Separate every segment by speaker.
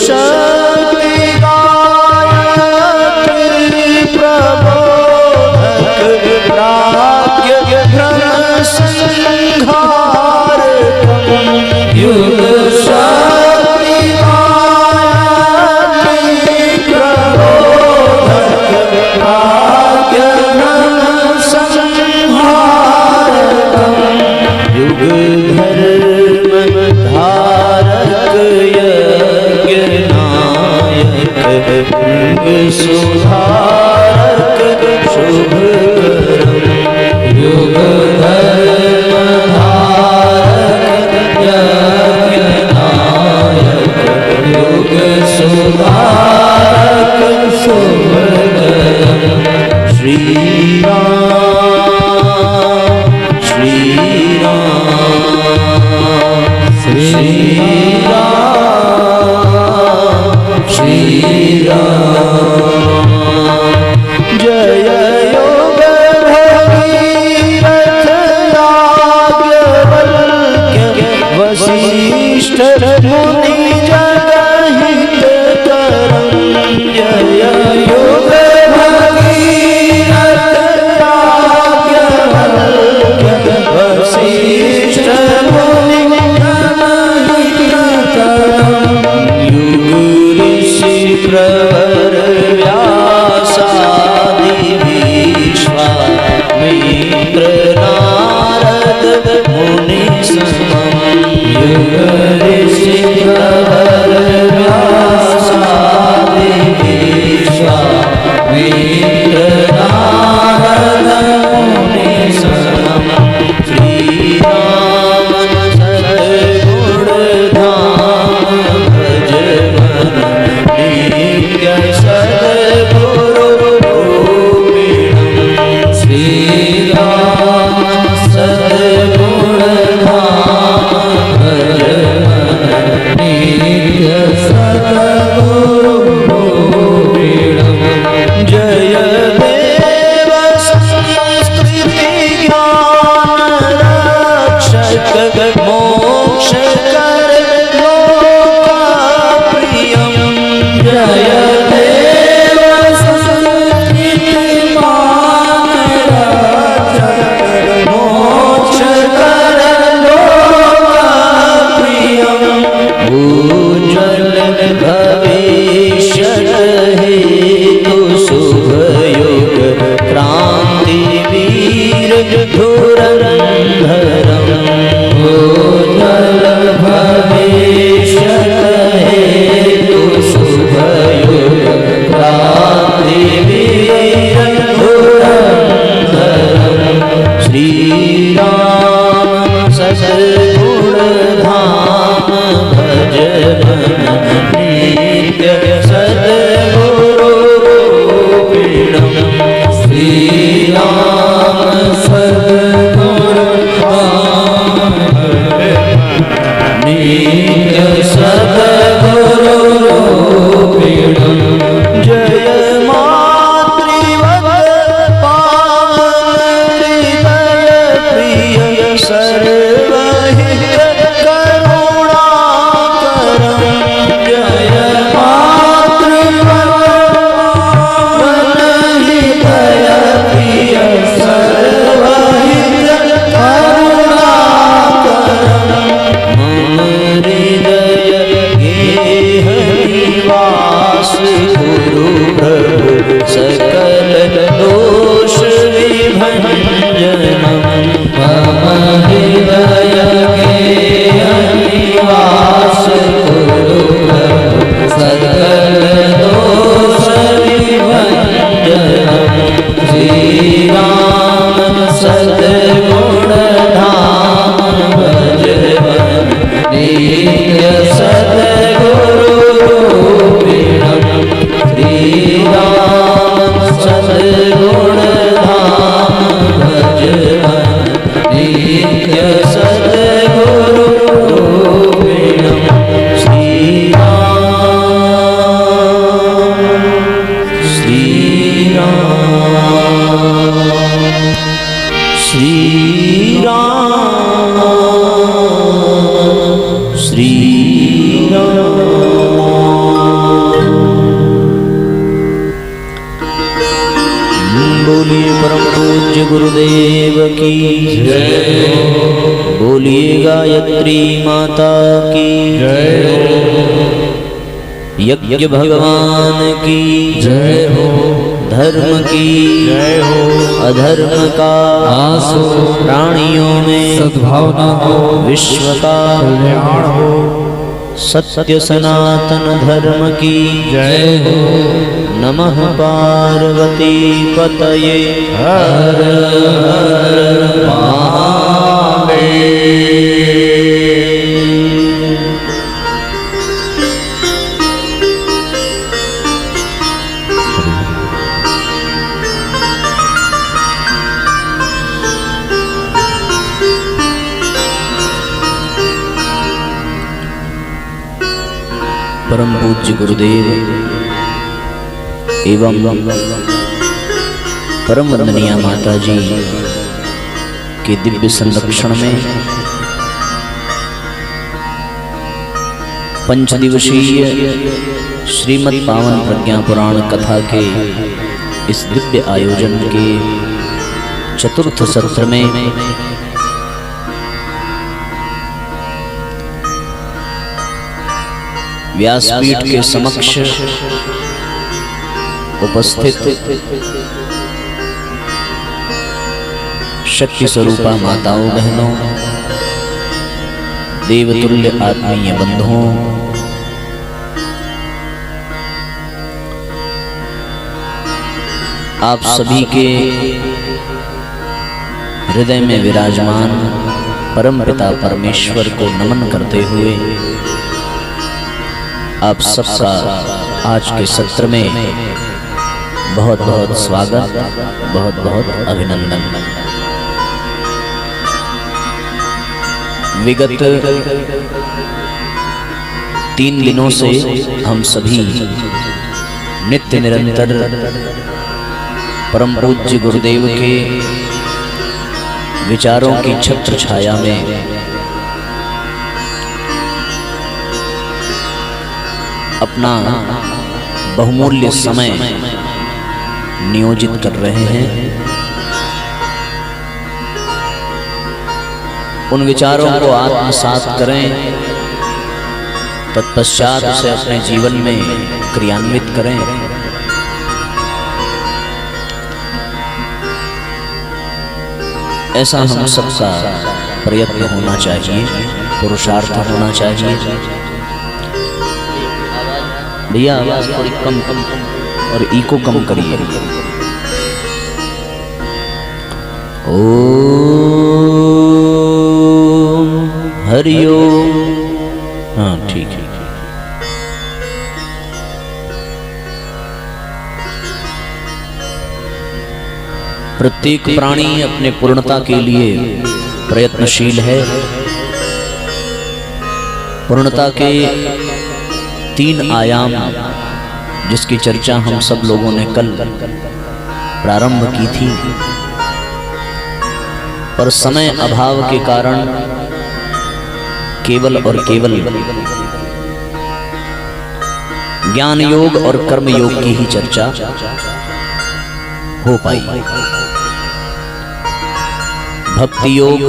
Speaker 1: शक्ति गायत्री प्रबोधक प्राज्ञ घ्न संहारकम् युग शक्ति गायत्री प्रबोधक प्राज्ञ घ्न संहारकम् युग धर्म धारक यज्ञ नायक युग सुधारक शुभकरम् युग धर्म धारक यज्ञ नायक युग सुधारक शुभकरम् श्री राम श्री राम श्री राम श्री राम जय योग भगीरथ याज्ञवल्क्य वसिष्ठ मुनि जगहित करम् जय योग भगीरथ याज्ञवल्क्य वसिष्ठ मुनि जगहित करम् युग ऋषि प्रवर व्यासादि विश्वामित्र नारद मुनि समम् युग ऋषि प्रवर व्यासादि विश्वामित्र नारद मुनि समम् श्री राम सद्गुण धाम भज मन नित्य सद्गुरु रूपिणम् श्री राम सद्गुण धाम भज मन नित्य सद्गुरु रूपिणम् जय देव संस्कृति ज्ञान रक्षक मोक्ष कर लोकप्रियम् जय देव संस्कृति ज्ञान रक्षक मोक्ष कर लोकप्रियम् उज्ज्वल भविष्य हेतु शुभ योग क्रांति वीर धुरंधरम् उज्ज्वल भविष्य हेतु शुभ योग क्रांति वीर धुरंधरम् श्री राम सद्गुण धाम भज मन नित्य सद्गुरु रूपिणम् श्री राम सद्गुण धाम भज नित्य सद्गुरु रूपिणम् जय मातृवत पावन हृदय प्रिय सर्वहित करुणाकरम् जय मातृवत पावन हृदय प्रिय सर्वहित करुणाकरम् मम हृदय गेह निवास गुरु प्रभु सकल दोष विभंजनम् मम हृदय गेह निवास गुरु प्रभु सकल दोष विभंजनम् श्री राम सद्गुण धाम भज मन नित्य सद्गुरु रूपिणम् श्री राम गुरुदेव की जय। बोलिए गायत्री माता की जय। यज्ञ भगवान की जय हो। धर्म की जय हो। अधर्म का नाश हो। प्राणियों में सद्भावना हो। विश्व का कल्याण हो। सत्य सनातन धर्म की जय हो। नमः पार्वती पतये हर हर महादेव। परम पूज्य गुरुदेव एवं परम वंदनीय माता जी के दिव्य संरक्षण में पंचदिवसीय श्रीमद् पावन प्रज्ञा पुराण कथा के इस दिव्य आयोजन के चतुर्थ सत्र में व्यासपीठ के समक्ष उपस्थित शक्ति स्वरूपा माताओं बहनों, देवतुल्य आत्मीय बंधुओं, आप सभी के हृदय में विराजमान परमपिता परमेश्वर को नमन करते हुए आप सबका आज के सत्र में बहुत बहुत स्वागत, बहुत बहुत अभिनंदन। विगत 3 दिनों से हम सभी नित्य निरंतर परम पूज्य गुरुदेव के विचारों की छत्र छाया में अपना बहुमूल्य समय नियोजित कर रहे हैं। उन विचारों को आत्मसात करें, तत्पश्चात उसे अपने जीवन में क्रियान्वित करें। ऐसा हम सबका प्रयत्न होना चाहिए, पुरुषार्थ होना चाहिए। भैया आवाज थोड़ी कम और इको कम करिए। ओम हरि ओम। हाँ ठीक है। प्रत्येक प्राणी अपने पूर्णता के लिए प्रयत्नशील है। पूर्णता के 3 आयाम जिसकी चर्चा हम सब लोगों ने कल प्रारंभ की थी, पर समय अभाव के कारण केवल और केवल ज्ञान योग और कर्म योग की ही चर्चा हो पाई। भक्ति योग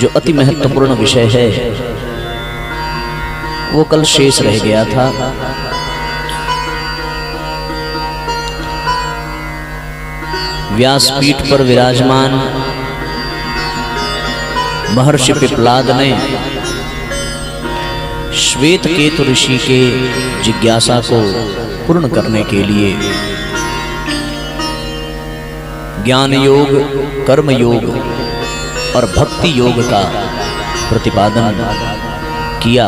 Speaker 1: जो अति महत्वपूर्ण विषय है वो कल शेष रह गया था। व्यासपीठ पर विराजमान महर्षि पिप्पलाद ने श्वेत केतु ऋषि के जिज्ञासा को पूर्ण करने के लिए ज्ञान योग, कर्म योग और भक्ति योग का प्रतिपादन किया।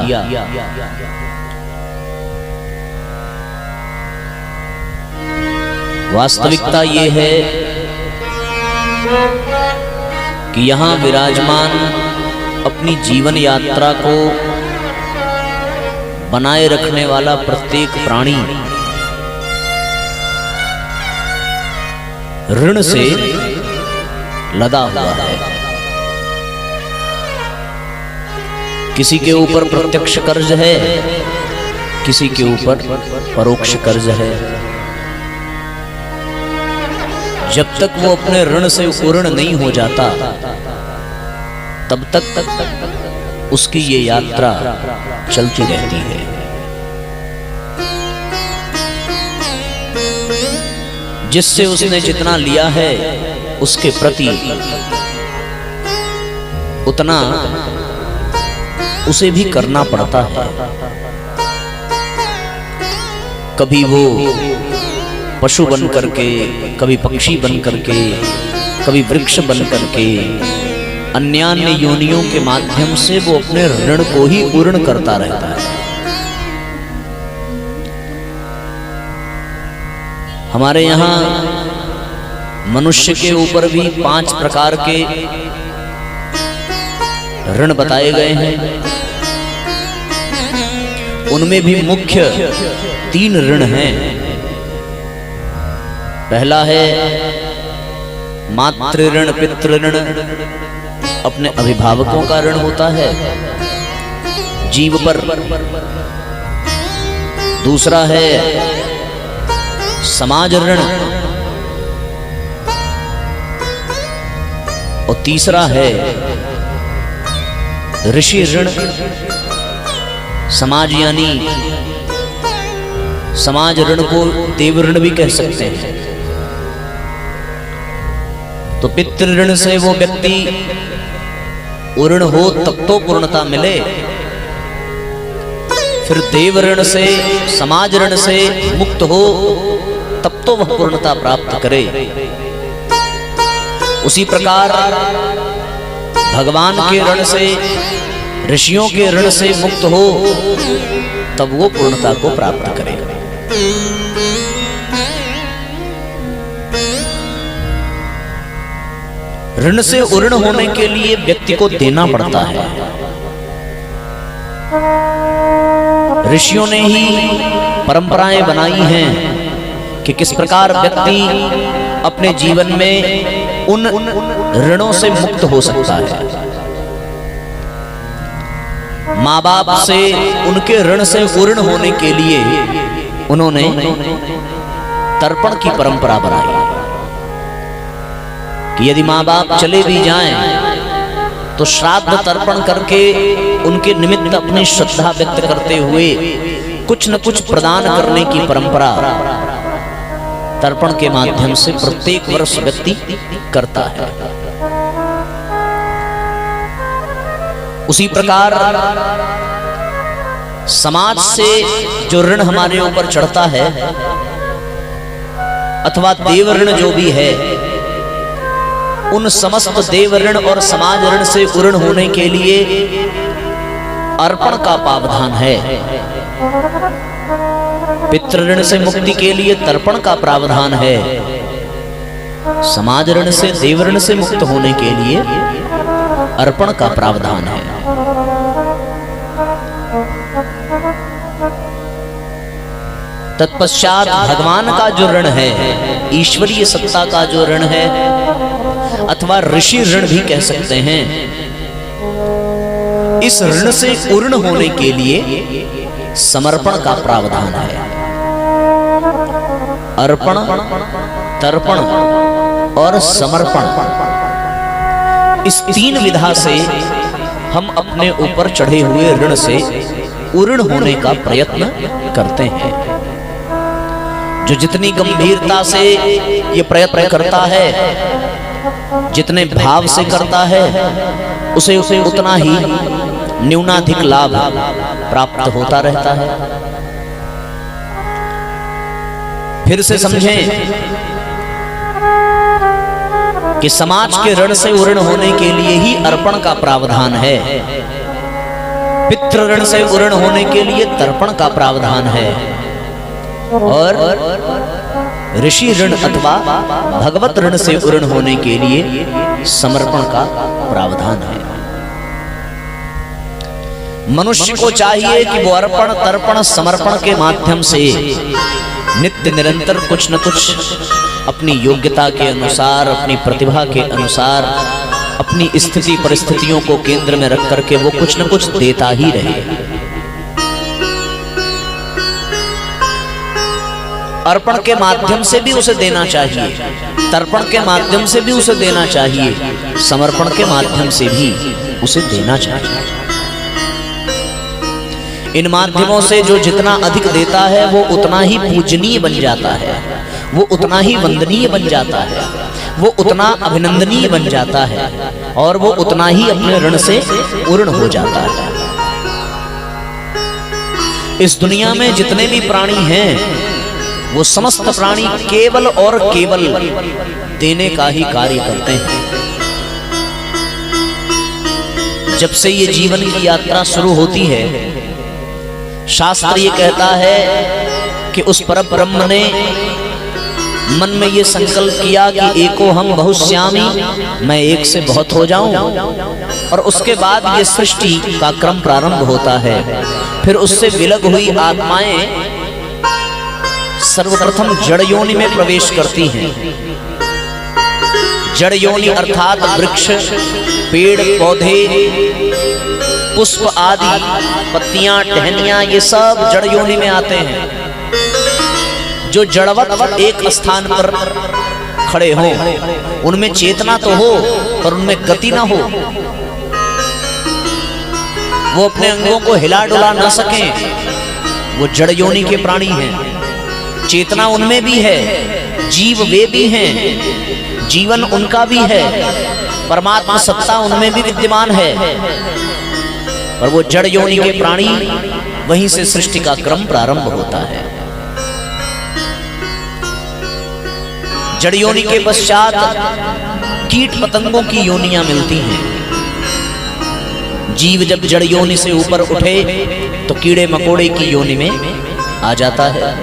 Speaker 1: वास्तविकता ये है कि यहाँ विराजमान अपनी जीवन यात्रा को बनाए रखने वाला प्रत्येक प्राणी ऋण से लदा हुआ है। किसी के ऊपर प्रत्यक्ष कर्ज है, किसी के ऊपर परोक्ष कर्ज है। जब तक वो अपने ऋण से पूर्ण नहीं हो जाता तब तक उसकी ये यात्रा चलती रहती है। जिससे उसने जितना लिया है उसके प्रति उतना उसे भी करना पड़ता है। कभी वो पशु बन करके, कभी पक्षी बन करके, कभी वृक्ष बन करके, अन्यान्य योनियों के माध्यम से वो अपने ऋण को ही पूर्ण करता रहता है। हमारे यहाँ मनुष्य के ऊपर भी 5 प्रकार के ऋण बताए गए हैं। उनमें भी मुख्य 3 ऋण हैं। पहला है मातृ ऋण, पितृ ऋण, अपने अभिभावकों का ऋण होता है जीव पर। दूसरा है समाज ऋण और तीसरा है ऋषि ऋण। समाज यानी समाज ऋण को देव ऋण भी कह सकते हैं। तो पितृ ऋण से वो व्यक्ति ऋण हो तब तो पूर्णता मिले, फिर देव ऋण से, समाज ऋण से मुक्त हो तब तो वह पूर्णता प्राप्त करे। उसी प्रकार भगवान के ऋण से, ऋषियों के ऋण से मुक्त हो तब वो पूर्णता को प्राप्त करेगा। ऋण से ऋण होने के लिए व्यक्ति को देना पड़ता है। ऋषियों ने ही परंपराएं बनाई हैं कि किस प्रकार व्यक्ति अपने जीवन में उन ऋणों से मुक्त हो सकता है। माँ बाप से उनके ऋण से ऋण होने के लिए उन्होंने तर्पण की परंपरा बनाई कि यदि माँ बाप चले भी जाएं तो श्राद्ध तर्पण करके उनके निमित्त अपनी श्रद्धा व्यक्त करते हुए कुछ न कुछ प्रदान करने की परंपरा तर्पण के माध्यम से प्रत्येक वर्ष व्यक्ति करता है। उसी प्रकार समाज से जो ऋण हमारे ऊपर चढ़ता है अथवा देव ऋण जो भी है, उन समस्त देव ऋण और समाज ऋण से ऋण होने के लिए अर्पण का प्रावधान है। पितृ ऋण से मुक्ति के लिए तर्पण का प्रावधान है। समाज ऋण से, देव ऋण से मुक्त होने के लिए अर्पण का प्रावधान है। तत्पश्चात भगवान का जो ऋण है, ईश्वरीय सत्ता का जो ऋण है अथवा ऋषि ऋण भी कह सकते हैं, इस ऋण से पूर्ण होने के लिए समर्पण का प्रावधान है। अर्पण, तर्पण और समर्पण, इस 3 विधा से हम अपने ऊपर चढ़े हुए ऋण से पूर्ण होने का प्रयत्न करते हैं। जो जितनी गंभीरता से ये प्रयत्न करता है, जितने भाव से करता है, उसे उतना ही न्यूनाधिक लाभ प्राप्त होता रहता है। फिर से समझें कि समाज के ऋण से ऋण होने के लिए ही अर्पण का प्रावधान है। पितृ ऋण से ऋण होने के लिए तर्पण का प्रावधान है और ऋषि ऋण अथवा भगवत ऋण से ऋण होने के लिए समर्पण का प्रावधान है। मनुष्य को चाहिए कि वो अर्पण, तर्पण, समर्पण के माध्यम से नित्य निरंतर कुछ न कुछ अपनी योग्यता के अनुसार, अपनी प्रतिभा के अनुसार, अपनी स्थिति परिस्थितियों को केंद्र में रख करके वो कुछ न कुछ देता ही रहे। अर्पण के माध्यम से भी उसे देना चाहिए, तर्पण के माध्यम से भी उसे देना चाहिए, समर्पण के माध्यम से भी उसे देना चाहिए। इन माध्यमों से जो जितना अधिक देता है वो उतना ही पूजनीय बन जाता है, वो उतना ही वंदनीय बन जाता है, वो उतना अभिनंदनीय बन जाता है और वो उतना ही अपने ऋण से पूर्ण हो जाता है। इस दुनिया में जितने भी प्राणी हैं वो समस्त प्राणी केवल और केवल देने का ही कार्य करते हैं। जब से ये जीवन की यात्रा शुरू होती है, शास्त्र ये कहता है कि उस परम ब्रह्म ने मन में ये संकल्प किया कि एको हम बहुश्यामी, मैं एक से बहुत हो जाऊं, और उसके बाद ये सृष्टि का क्रम प्रारंभ होता है। फिर उससे विलग हुई आत्माएं सर्वप्रथम जड़ योनि में प्रवेश करती हैं। जड़ योनि अर्थात वृक्ष, पेड़ पौधे, पुष्प आदि, पत्तियां, टहनियां, ये सब जड़ योनि में आते हैं। जो जड़वत एक स्थान पर खड़े हों, उनमें चेतना तो हो पर उनमें गति ना हो, वो अपने अंगों को हिला डुला ना सकें, वो जड़ योनि के प्राणी हैं। चेतना उनमें भी है, जीव वे भी हैं, जीवन उनका भी है, परमात्मा सत्ता उनमें भी विद्यमान है, पर वो जड़ योनि के प्राणी, वहीं से सृष्टि का क्रम प्रारंभ होता है। जड़ योनि के पश्चात कीट पतंगों की योनियां मिलती हैं। जीव जब जड़ योनि से ऊपर उठे तो कीड़े मकोड़े की योनि में आ जाता है।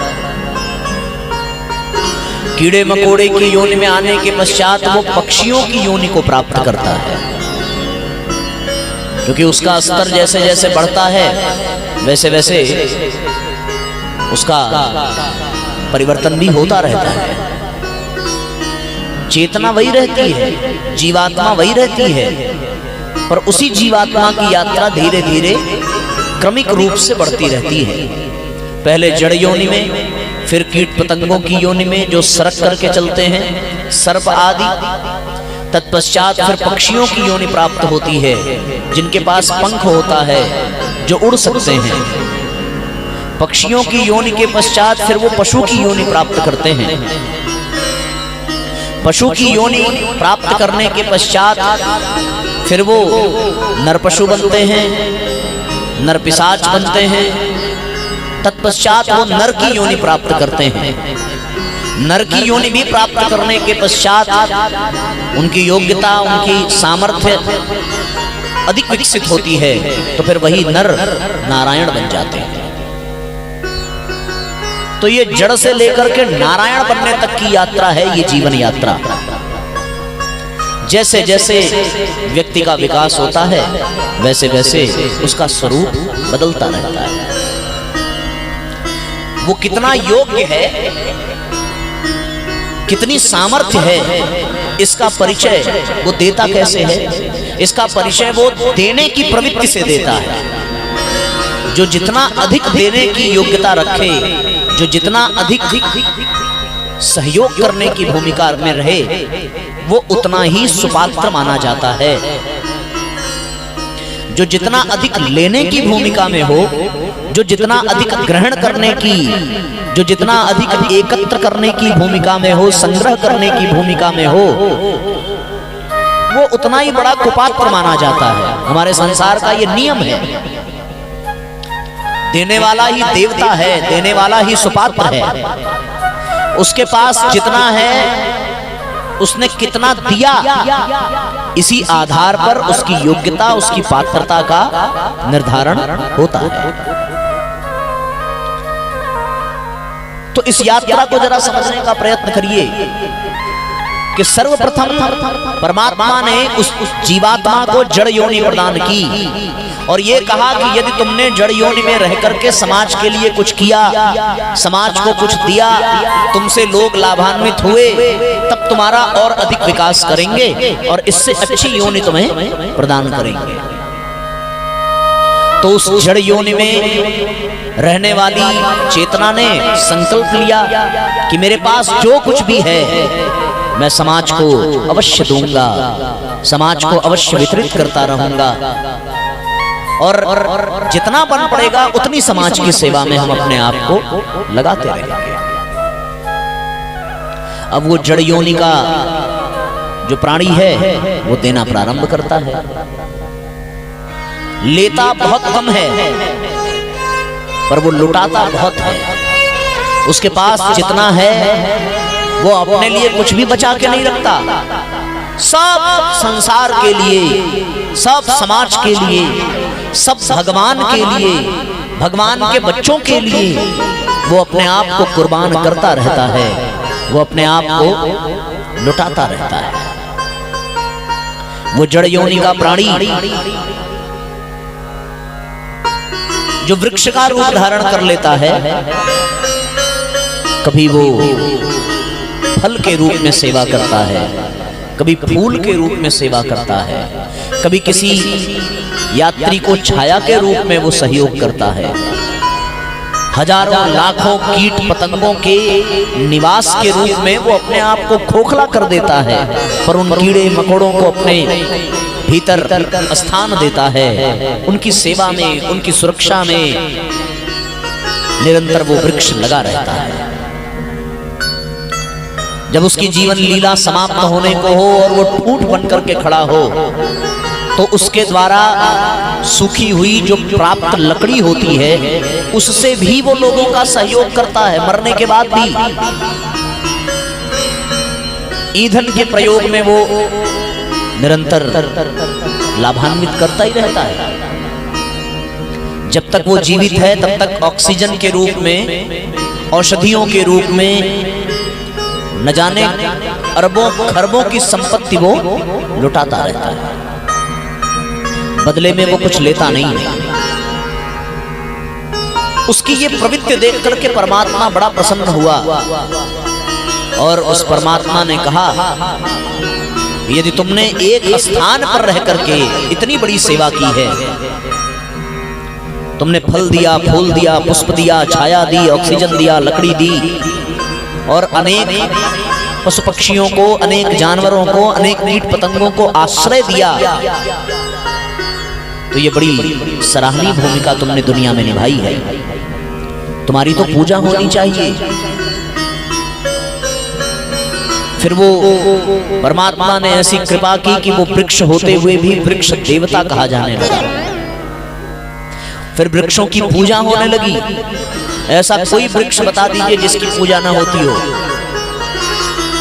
Speaker 1: कीड़े मकोड़े की योनि में आने के पश्चात वो पक्षियों की योनि को प्राप्त करता है, क्योंकि उसका स्तर जैसे जैसे बढ़ता है वैसे वैसे उसका परिवर्तन भी होता रहता है। चेतना वही रहती है, जीवात्मा वही रहती है, पर उसी जीवात्मा की यात्रा धीरे धीरे क्रमिक रूप से बढ़ती रहती है। पहले जड़ योनि में, फिर कीट पतंगों की योनि में जो सरक करके चलते हैं, सर्प आदि। तत्पश्चात फिर पक्षियों की योनि प्राप्त होती है, जिनके पास पंख होता है, जो उड़ सकते हैं। पक्षियों की योनि के पश्चात फिर वो पशु की योनि प्राप्त करते हैं। पशु की योनि प्राप्त करने के पश्चात फिर वो नरपशु बनते हैं, नरपिशाच बनते हैं। तत्पश्चात वो नर की योनि प्राप्त करते हैं। नर की योनि भी प्राप्त करने के पश्चात उनकी योग्यता, उनकी सामर्थ्य अधिक विकसित होती है, तो फिर वही नर नारायण बन जाते हैं। तो ये जड़ से लेकर के नारायण बनने तक की यात्रा है, ये जीवन यात्रा। जैसे जैसे व्यक्ति का विकास होता है वैसे वैसे उसका स्वरूप बदलता रहता है। वो कितना योग्य है, कितनी सामर्थ्य है, इसका परिचय वो देता कैसे है, इसका परिचय वो देने की प्रवृत्ति से देता है। जो जितना अधिक देने की योग्यता रखे, जो जितना अधिक सहयोग करने की भूमिका में रहे, वो उतना ही सुपात्र माना जाता है। जो जितना अधिक लेने की भूमिका में हो, जो जितना अधिक ग्रहण करने की, जो जितना अधिक एकत्र करने की भूमिका में हो, संग्रह करने की भूमिका में हो, वो उतना ही बड़ा कुपात्र माना जाता है। हमारे संसार का ये नियम है। देने वाला ही देवता है, देने वाला ही सुपात्र है। उसके पास जितना है, उसने कितना दिया, इसी आधार पर उसकी योग्यता, उसकी पात्रता का निर्धारण होता है। तो इस यात्रा को जरा समझने का प्रयत्न करिए कि सर्वप्रथम परमात्मा ने उस जीवात्मा को जड़ योनि प्रदान की और ये कहा कि यदि तुमने जड़ योनि में रह करके समाज के लिए कुछ किया, समाज को कुछ दिया, तुमसे लोग लाभान्वित हुए, तब तुम्हारा और अधिक विकास करेंगे और इससे अच्छी योनि तुम्हें प्रदान करेंगे। तो उस जड़ योनि में रहने वाली चेतना ने संकल्प लिया कि मेरे पास जो कुछ भी है मैं समाज को अवश्य दूंगा, समाज को अवश्य वितरित करता रहूंगा और जितना बन पड़ेगा उतनी समाज की सेवा में हम अपने आप को लगाते रहेंगे। अब वो जड़ योनि का जो प्राणी है वो देना प्रारंभ करता है। लेता बहुत कम है पर वो लुटाता बहुत है। उसके पास जितना है वो अपने लिए कुछ भी बचा के नहीं रखता, सब संसार के लिए, सब समाज के लिए, सब भगवान के लिए, भगवान के बच्चों के लिए वो अपने आप को कुर्बान करता रहता है, वो अपने आप को लुटाता रहता है। वो जड़ योनि का प्राणी जो वृक्ष का रूप धारण कर लेता है, कभी वो फल के रूप में सेवा करता है, कभी फूल के रूप में सेवा करता है, कभी किसी यात्री को छाया के रूप में वो सहयोग करता है। हजारों लाखों कीट पतंगों के निवास के रूप में वो अपने आप को खोखला कर देता है, पर उन कीड़े मकोड़ों को अपने भीतर स्थान देता है। उनकी सेवा में, उनकी सुरक्षा में निरंतर वो वृक्ष लगा रहता है। जब उसकी जीवन लीला समाप्त होने को हो और वो ठूंठ बन करके खड़ा हो, तो उसके द्वारा सूखी हुई जो प्राप्त लकड़ी होती है उससे भी वो लोगों का सहयोग करता है। मरने के बाद भी ईंधन के प्रयोग में वो निरंतर लाभान्वित करता ही रहता है। जब तक वो जीवित है तब तक ऑक्सीजन के रूप में, औषधियों के रूप में न जाने अरबों खरबों की संपत्ति वो लुटाता रहता है। बदले में वो कुछ लेता नहीं है। उसकी ये प्रवृत्ति देख करके परमात्मा बड़ा प्रसन्न हुआ और उस परमात्मा ने कहा, यदि तुमने एक स्थान पर रह करके इतनी बड़ी सेवा की है, तुमने फल दिया, फूल दिया, पुष्प दिया, छाया दी, ऑक्सीजन दिया, लकड़ी दी और अनेक पशु पक्षियों को, अनेक जानवरों को, अनेक कीट पतंगों को आश्रय दिया, तो ये बड़ी सराहनीय भूमिका तुमने दुनिया में निभाई है। तुम्हारी तो पूजा होनी चाहिए। फिर वो परमात्मा ने ऐसी कृपा की कि वो वृक्ष होते हुए भी वृक्ष देवता कहा जाने लगा। फिर वृक्षों की पूजा होने लगी। ऐसा कोई वृक्ष बता दीजिए जिसकी पूजा ना होती हो,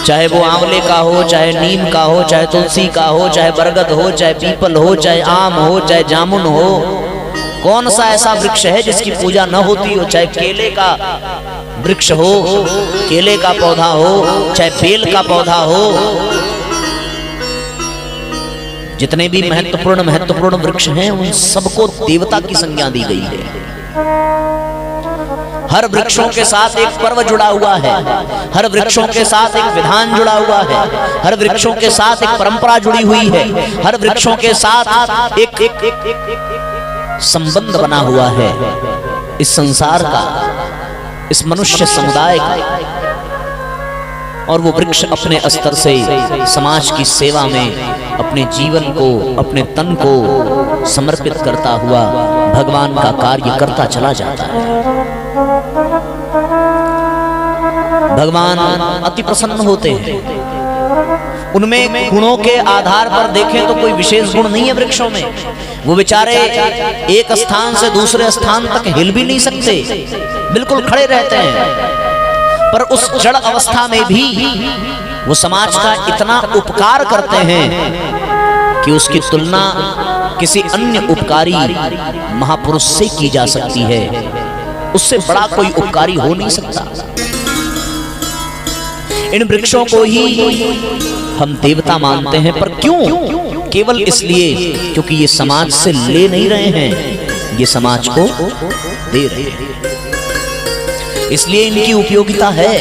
Speaker 1: चाहे वो आंवले का हो, चाहे नीम का हो, चाहे तुलसी का हो, चाहे बरगद हो, चाहे पीपल हो, चाहे आम हो, चाहे जामुन हो। कौन सा ऐसा वृक्ष है जिसकी पूजा न होती हो? चाहे केले का वृक्ष हो, केले का पौधा हो, चाहे बेल का पौधा हो, जितने भी महत्वपूर्ण वृक्ष हैं उन सबको देवता की संज्ञा दी गई है। हर वृक्षों के साथ एक पर्व जुड़ा हुआ है, हर वृक्षों के साथ एक विधान जुड़ा हुआ है, हर वृक्षों के साथ एक परंपरा जुड़ी हुई है, हर वृक्षों के साथ एक संबंध बना हुआ है इस संसार का, इस मनुष्य समुदाय का। और वो वृक्ष अपने स्तर से समाज की सेवा में अपने जीवन को, अपने तन को समर्पित करता हुआ भगवान का कार्य करता चला जाता है। भगवान अति प्रसन्न होते हैं। उनमें गुणों के आधार पर देखें तो कोई विशेष गुण नहीं है वृक्षों में। वो बेचारे एक स्थान से दूसरे स्थान तक हिल भी नहीं सकते, बिल्कुल खड़े रहते हैं। पर उस जड़ अवस्था में भी वो समाज का इतना उपकार करते हैं कि उसकी तुलना किसी अन्य उपकारी महापुरुष से की जा सकती है। उससे बड़ा कोई उपकारी हो नहीं सकता। इन वृक्षों को ही हम देवता मानते हैं, पर क्यों? केवल इसलिए क्योंकि ये समाज से ले नहीं रहे हैं, ये समाज को दे रहे हैं, इसलिए इनकी उपयोगिता है।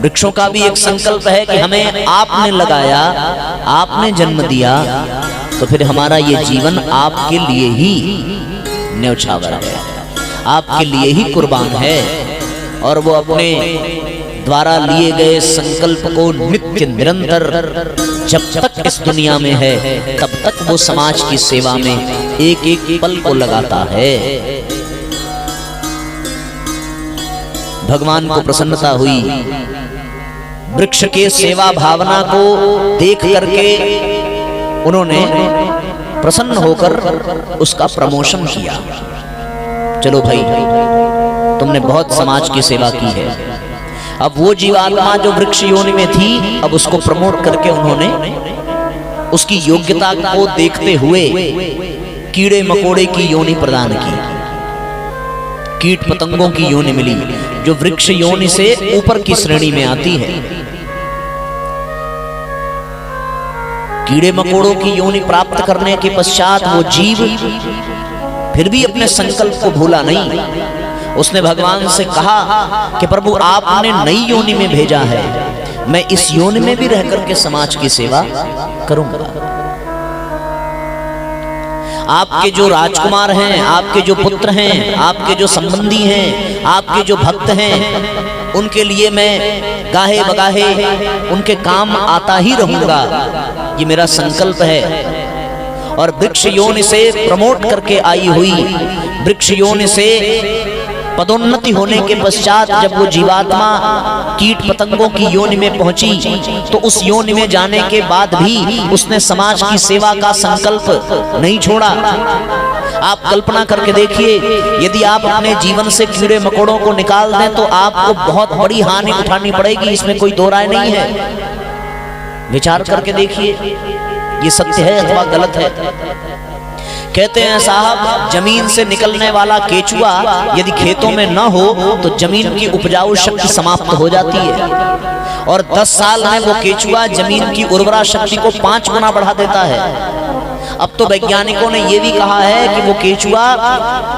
Speaker 1: वृक्षों का भी एक संकल्प है कि हमें आपने लगाया, आपने जन्म दिया, तो फिर हमारा ये जीवन आपके लिए ही न्यौछावर है, आपके लिए ही कुर्बान है। और वो अपने द्वारा लिए गए संकल्प को नित्य निरंतर जब तक इस दुनिया में है तब तक वो समाज की सेवा में एक एक पल को लगाता है। भगवान को प्रसन्नता हुई, वृक्ष के सेवा भावना को देख करके उन्होंने प्रसन्न होकर उसका प्रमोशन किया। चलो भाई, तुमने बहुत समाज की सेवा की है। अब वो जीवात्मा जो वृक्ष योनि में थी, अब उसको प्रमोट करके उन्होंने उसकी योग्यता को देखते हुए कीड़े मकोड़े की योनि प्रदान की, कीट पतंगों की योनि मिली जो वृक्ष योनि से ऊपर की श्रेणी में आती है। कीड़े मकोड़ों की योनि प्राप्त करने के पश्चात वो जीव फिर भी अपने संकल्प को भूला नहीं। उसने भगवान से कहा कि प्रभु, आपने नई योनि में भेजा है, मैं इस योनि में भी रह करके समाज की सेवा करूंगा। आपके जो राजकुमार हैं, आपके जो पुत्र हैं, आपके जो संबंधी हैं, आपके जो भक्त हैं, उनके लिए मैं गाहे बगाहे उनके काम आता ही रहूंगा, ये मेरा संकल्प है। और वृक्ष योनि से प्रमोट करके आई हुई, वृक्ष योनि से पदोन्नति होने के पश्चात जब वो जीवात्मा कीट पतंगों की योनि में पहुंची, तो उस योनि में जाने के बाद भी उसने समाज की सेवा का संकल्प नहीं छोड़ा। आप कल्पना करके देखिए, यदि आप अपने जीवन से कीड़े मकोड़ों को निकाल दें तो आपको बहुत बड़ी हानि उठानी पड़ेगी, इसमें कोई दो राय नहीं है। विचार करके देखिए, ये सत्य है अथवा गलत है। कहते हैं साहब, जमीन से निकलने वाला केचुआ यदि खेतों में न हो तो जमीन की उपजाऊ शक्ति समाप्त हो जाती है, और 10 साल में वो केचुआ जमीन की उर्वरा शक्ति को 5 गुना बढ़ा देता है। अब तो वैज्ञानिकों ने ये भी कहा है कि वो केचुआ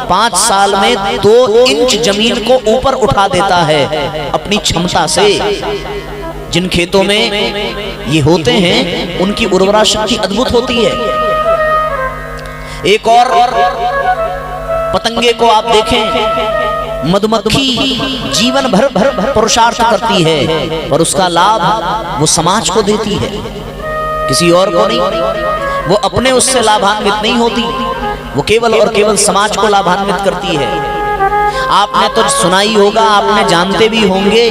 Speaker 1: 5 साल में 2 इंच जमीन को ऊपर उठा देता है अपनी क्षमता से। जिन खेतों में ये होते हैं उनकी उर्वरा शक्ति अद्भुत होती है। एक और पतंगे को आप देखें, मधुमक्खी जीवन भर पुरुषार्थ करती है और उसका लाभ वो समाज को देती है, किसी और को नहीं। वो अपने उससे लाभान्वित नहीं होती, वो केवल और केवल समाज को लाभान्वित करती है। आपने तो सुना ही होगा, आपने जानते भी होंगे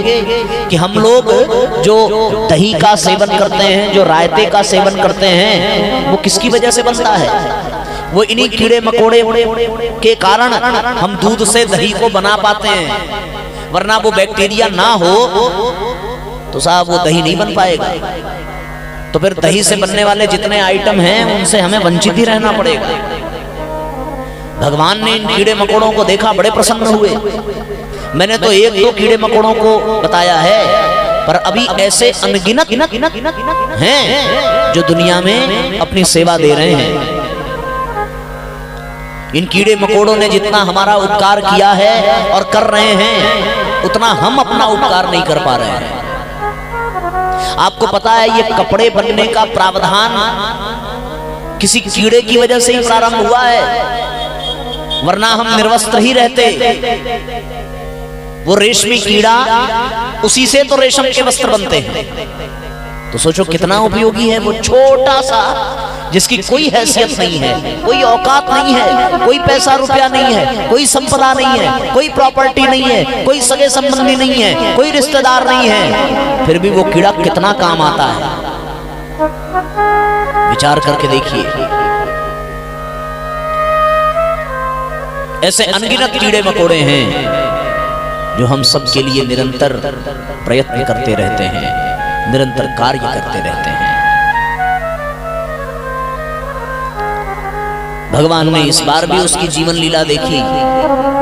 Speaker 1: कि हम लोग जो दही का सेवन करते हैं, जो रायते का सेवन करते हैं, वो किसकी वजह से बनता है? वो इन्हीं कीड़े मकोड़े के कारण हम दूध से दही को बना पाते हैं, वरना वो बैक्टीरिया ना हो तो साहब वो दही नहीं बन पाएगा। तो फिर दही से बनने वाले जितने आइटम हैं उनसे हमें वंचित ही रहना पड़ेगा। भगवान ने इन कीड़े मकोड़ों को देखा, बड़े प्रसन्न हुए। मैंने तो 1-2 कीड़े मकोड़ों को बताया है, पर अभी ऐसे अनगिनत हैं जो दुनिया में अपनी सेवा दे रहे हैं। इन कीड़े मकोड़ों ने जितना हमारा उपकार किया है और कर रहे हैं, उतना हम अपना उपकार नहीं कर पा रहे हैं। आपको पता है, ये कपड़े बनने का प्रावधान किसी कीड़े की वजह से ही प्रारंभ हुआ है, वरना हम निर्वस्त्र ही रहते। वो रेशमी कीड़ा, उसी से तो रेशम के वस्त्र बनते हैं। तो सोचो कितना उपयोगी है वो छोटा सा, जिसकी कोई हैसियत नहीं है, कोई औकात नहीं है, कोई पैसा रुपया नहीं है, कोई संपदा नहीं है, कोई प्रॉपर्टी नहीं है, कोई सगे संबंधी नहीं है, कोई रिश्तेदार नहीं है, फिर भी वो कीड़ा कितना काम आता है। विचार करके देखिए। ऐसे अनगिनत कीड़े मकोड़े हैं जो हम सब के लिए निरंतर प्रयत्न करते रहते हैं, निरंतर कार्य करते रहते हैं। भगवान ने इस बार भी उसकी जीवन लीला देखी,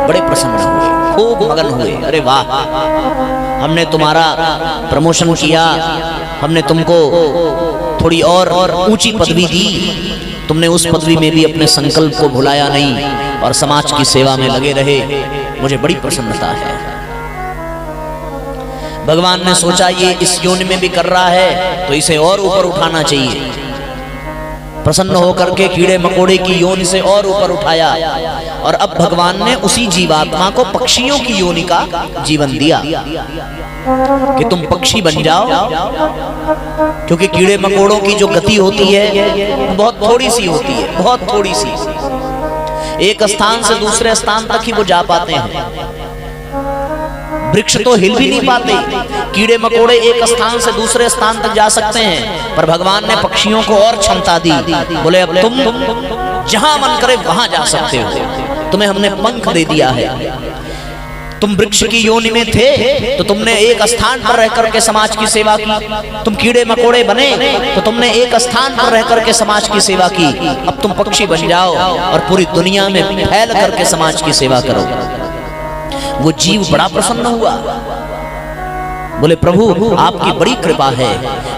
Speaker 1: बड़े प्रसन्न हुए, खूब मगन हुए। अरे वाह, हमने तुम्हारा प्रमोशन किया, हमने तुमको थोड़ी और ऊंची पदवी दी, तुमने उस पदवी में भी अपने संकल्प को भुलाया नहीं और समाज की सेवा में लगे रहे, मुझे बड़ी प्रसन्नता है। भगवान ने सोचा ये इस योनि में भी कर रहा है तो इसे और ऊपर उठाना चाहिए। प्रसन्न होकर के कीड़े मकोड़े की योनि से और ऊपर उठाया, और अब भगवान ने उसी जीवात्मा को पक्षियों की योनि का जीवन दिया कि तुम पक्षी बन जाओ। क्योंकि कीड़े मकोड़ों की जो गति होती है बहुत थोड़ी सी होती है, बहुत थोड़ी सी। एक स्थान से दूसरे स्थान तक ही वो जा पाते हैं। वृक्ष तो हिल भी नहीं पाते, कीड़े मकोड़े एक स्थान से दूसरे स्थान तक जा सकते हैं, पर भगवान ने पक्षियों को और क्षमता दी। बोले अब तुम जहां मन करे वहां जा सकते हो, तुम्हें हमने पंख दे दिया है। तुम वृक्ष की योनि में थे तो तुमने एक स्थान पर रहकर के समाज की सेवा की, तुम कीड़े मकोड़े बने तो तुमने एक स्थान पर रहकर के समाज की सेवा की। अब तुम पक्षी बन जाओ और पूरी दुनिया में फैल करके समाज की सेवा करो। वो जीव बड़ा प्रसन्न हुआ, बोले प्रभु आपकी बड़ी कृपा है,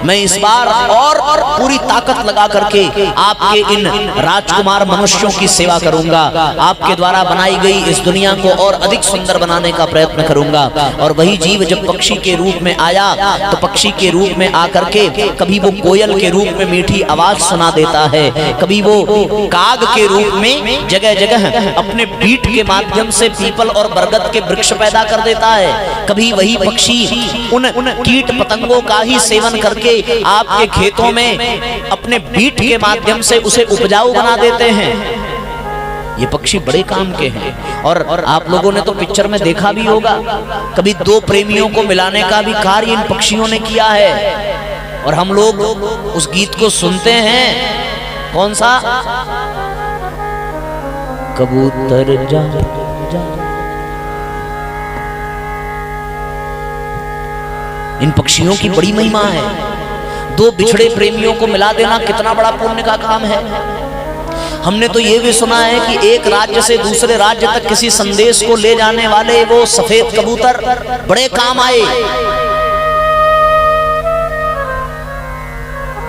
Speaker 1: मैं इस बार और पूरी ताकत लगा करके आपके इन राजकुमार मनुष्यों की सेवा करूंगा, आपके द्वारा बनाई गई इस दुनिया को और अधिक सुंदर बनाने का प्रयत्न करूंगा। और वही जीव जब पक्षी के रूप में आया तो पक्षी के रूप में आकर के कभी वो कोयल के रूप में मीठी आवाज सुना देता है, कभी वो काग के रूप में जगह जगह अपने बीट के माध्यम से पीपल और बरगद के वृक्ष पैदा कर देता है, कभी वही पक्षी उन कीट पतंगों का ही सेवन करके आपके खेतों में अपने बीट के माध्यम से उसे उपजाऊ बना देते हैं। ये पक्षी बड़े काम के हैं। और आप लोगों ने तो पिक्चर में देखा भी होगा, कभी दो प्रेमियों को मिलाने का भी कार्य इन पक्षियों ने किया है। और हम लोग उस गीत को सुनते हैं, कौन सा, कबूतर जा, जा। इन पक्षियों की बड़ी महिमा है। दो बिछड़े प्रेमियों को मिला देना कितना बड़ा पुण्य का काम है। हमने तो ये भी सुना है कि एक राज्य से दूसरे राज्य तक किसी संदेश को ले जाने वाले वो सफेद कबूतर बड़े काम आए।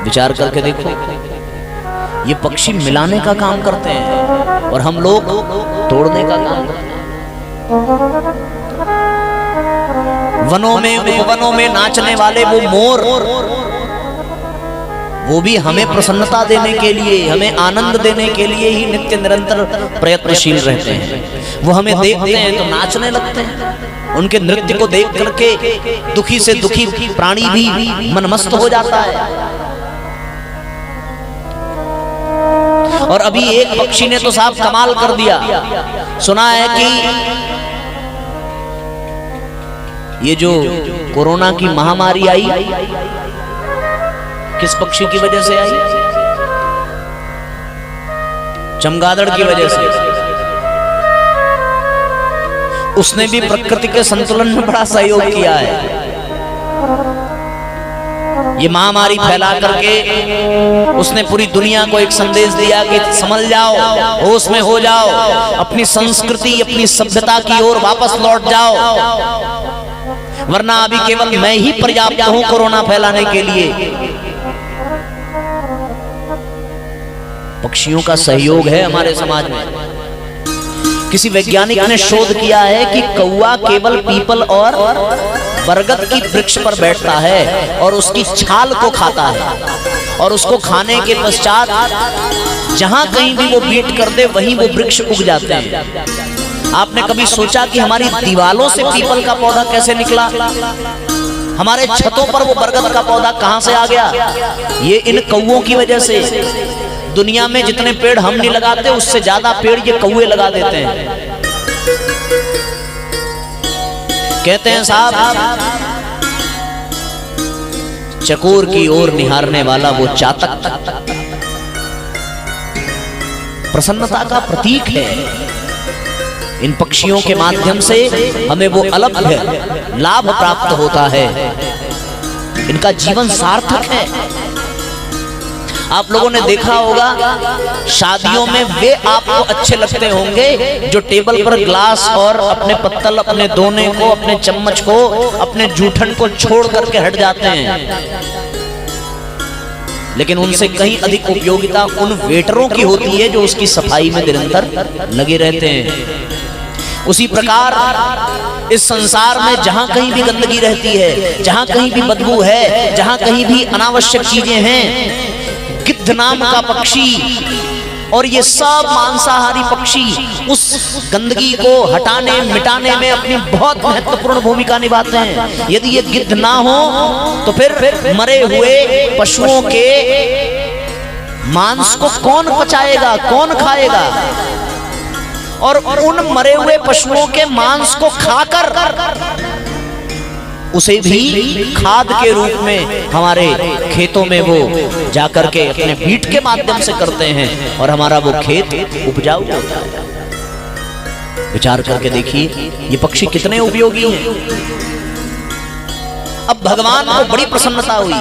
Speaker 1: विचार करके देखो, ये पक्षी मिलाने का काम करते हैं और हम लोग तोड़ने का काम करते हैं। वनों में उपवनों में नाचने वाले वो मोर, वो भी हमें प्रसन्नता देने के लिए, हमें आनंद देने के लिए ही नित्य निरंतर प्रयत्नशील रहते हैं। वो हमें देखते हैं तो नाचने लगते हैं, उनके नृत्य को देख करके दुखी से दुखी प्राणी भी मनमस्त हो जाता है। और अभी एक पक्षी ने तो साहब कमाल कर दिया। सुना है कि ये जो कोरोना की महामारी आई किस पक्षी की वजह से आई? चमगादड़ की वजह से। उसने भी प्रकृति के संतुलन में बड़ा सहयोग किया है। ये महामारी फैला करके उसने पूरी दुनिया को एक संदेश दिया कि संभल जाओ, होश में हो जाओ, अपनी संस्कृति अपनी सभ्यता की ओर वापस लौट जाओ, वरना अभी केवल मैं ही पर्याप्त हूं कोरोना फैलाने के लिए। पक्षियों का सहयोग है हमारे समाज में। किसी वैज्ञानिक ने शोध किया है कि कौवा केवल पीपल और बरगद की वृक्ष पर बैठता है और उसकी छाल को खाता है, और उसको खाने के पश्चात जहां कहीं भी वो बीट कर दे वहीं वो वृक्ष उग जाते हैं। आपने कभी सोचा कि हमारी दीवालों से पीपल का पौधा कैसे निकला? हमारे छतों पर वो बरगद का पौधा कहां से आ गया? ये इन कौवों की वजह से। दुनिया में जितने पेड़ हम नहीं लगाते उससे ज्यादा पेड़ ये कौवे लगा देते हैं। कहते हैं साहब, चकोर की ओर निहारने वाला वो चातक प्रसन्नता का प्रतीक है। इन पक्षियों के माध्यम से हमें वो अलग लाभ प्राप्त होता है। इनका जीवन सार्थक है। आप लोगों ने देखा होगा शादियों में वे आपको अच्छे लगते होंगे जो टेबल पर ग्लास और अपने पत्तल, अपने दोने को, अपने चम्मच को, अपने जूठन को छोड़ करके हट जाते हैं। लेकिन उनसे कहीं अधिक उपयोगिता उन वेटरों की होती है जो उसकी सफाई में निरंतर लगे रहते हैं। उसी प्रकार इस संसार में जहां कहीं भी गंदगी रहती है, जहां कहीं भी बदबू है, जहां कहीं भी अनावश्यक चीजें हैं, गिद्ध गिद्ध नाम का पक्षी और ये सब मांसाहारी पक्षी उस गंदगी को हटाने मिटाने में अपनी बहुत महत्वपूर्ण भूमिका निभाते हैं। यदि ये गिद्ध ना हो तो फिर मरे हुए पशुओं के मांस को कौन पचाएगा, कौन खाएगा? और उन मरे हुए पशुओं के मांस को खाकर उसे भी खाद के रूप में हमारे खेतों में वो जाकर के अपने बीट के माध्यम से करते हैं और हमारा वो खेत उपजाऊ होता है। विचार करके देखिए ये पक्षी कितने उपयोगी हैं। अब भगवान को बड़ी प्रसन्नता हुई।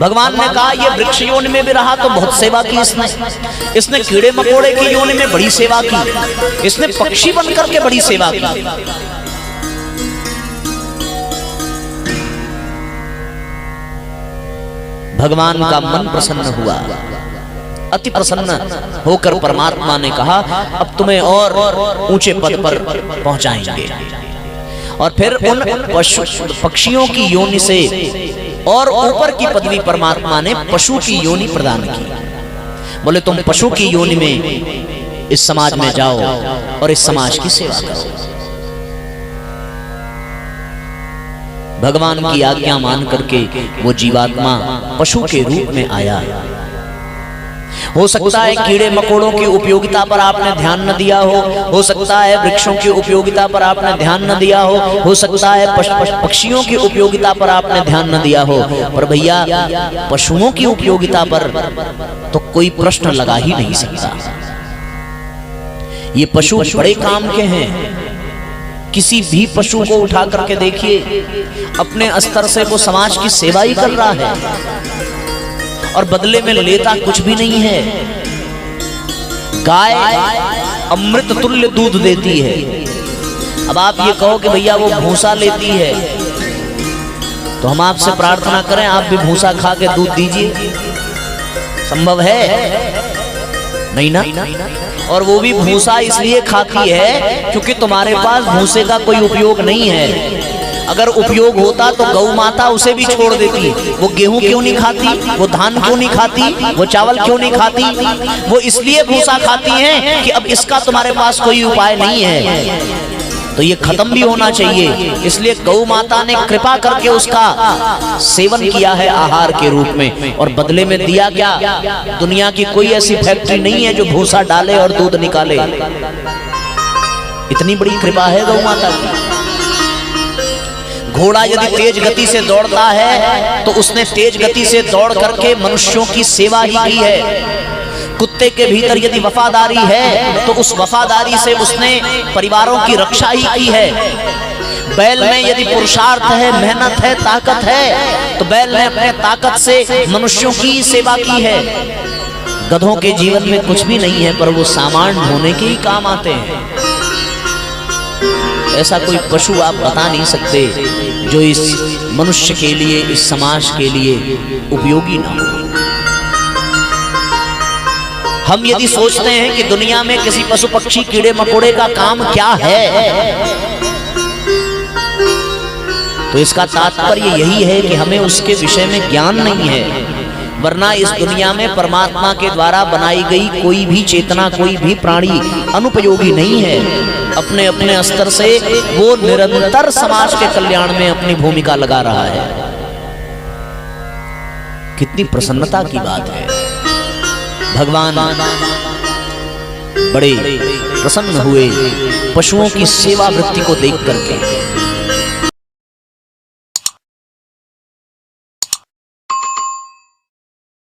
Speaker 1: भगवान ने कहा ये वृक्ष योनि में भी रहा तो बहुत सेवा की इसने कीड़े मकोड़े की योनि में बड़ी सेवा की, इसने पक्षी बनकर के बड़ी सेवा की। भगवान का मन प्रसन्न हुआ, अति प्रसन्न होकर परमात्मा ने कहा अब तुम्हें और ऊंचे पद पर पहुंचाएंगे। और फिर उन पक्षियों की योनि से और ऊपर की पदवी परमात्मा ने पशु की योनि प्रदान की। बोले तुम पशु की योनि में इस समाज में जाओ और इस समाज की सेवा करो। भगवान की आज्ञा मान करके वो जीवात्मा पशु के रूप में आया। हो सकता है कीड़े मकोड़ों की उपयोगिता पर आपने ध्यान न दिया हो सकता है वृक्षों की उपयोगिता पर आपने ध्यान न दिया हो सकता है पक्षियों की उपयोगिता पर आपने ध्यान न दिया हो, पर भैया पशुओं की उपयोगिता पर तो कोई प्रश्न लगा ही नहीं सकता। ये पशु बड़े काम के हैं। किसी भी पशु को उठा करके देखिए, अपने स्तर से वो समाज की सेवा ही कर रहा है और बदले में लेता कुछ भी नहीं है। गाय अमृत तुल्य दूध देती है। अब आप ये कहो कि भैया वो भूसा लेती है, तो हम आपसे प्रार्थना करें आप भी भूसा खा के दूध दीजिए। संभव है? नहीं ना। और वो भी भूसा इसलिए खाती है क्योंकि तुम्हारे पास भूसे का कोई उपयोग नहीं है। अगर उपयोग होता तो गौ माता उसे भी छोड़ देती। वो गेहूं क्यों नहीं खाती, वो धान क्यों नहीं खाती, वो चावल क्यों नहीं खाती? वो इसलिए भूसा खाती हैं कि अब इसका तुम्हारे पास कोई उपाय नहीं है, तो ये खत्म भी होना चाहिए। इसलिए गौ माता ने कृपा करके उसका सेवन किया है आहार के रूप में, और बदले में दिया क्या? दुनिया की कोई ऐसी फैक्ट्री नहीं है जो भूसा डाले और दूध निकाले। इतनी बड़ी कृपा है गौ माता की। घोड़ा यदि तेज गति से दौड़ता है तो उसने तेज गति से दौड़ करके मनुष्यों की सेवा ही की है। कुत्ते के भीतर यदि वफादारी है तो उस वफादारी से उसने परिवारों की रक्षा ही की है। बैल में यदि पुरुषार्थ है, मेहनत है, ताकत है, तो बैल ने अपने ताकत से मनुष्यों की सेवा की है। गधों के जीवन में कुछ भी नहीं है, पर वो सामान ढोने के ही काम आते हैं। ऐसा कोई पशु आप बता नहीं सकते जो इस मनुष्य के लिए, इस समाज के लिए उपयोगी ना हो। हम यदि सोचते हैं कि दुनिया में किसी पशु पक्षी कीड़े मकोड़े का काम क्या है, तो इसका तात्पर्य यही है कि हमें उसके विषय में ज्ञान नहीं है। वरना इस दुनिया में परमात्मा के द्वारा बनाई गई कोई भी चेतना, कोई भी प्राणी अनुपयोगी नहीं है। अपने अपने स्तर से वो निरंतर समाज के कल्याण में अपनी भूमिका लगा रहा है। कितनी प्रसन्नता की बात है। भगवान बड़े प्रसन्न हुए पशुओं की सेवा वृत्ति को देख करके।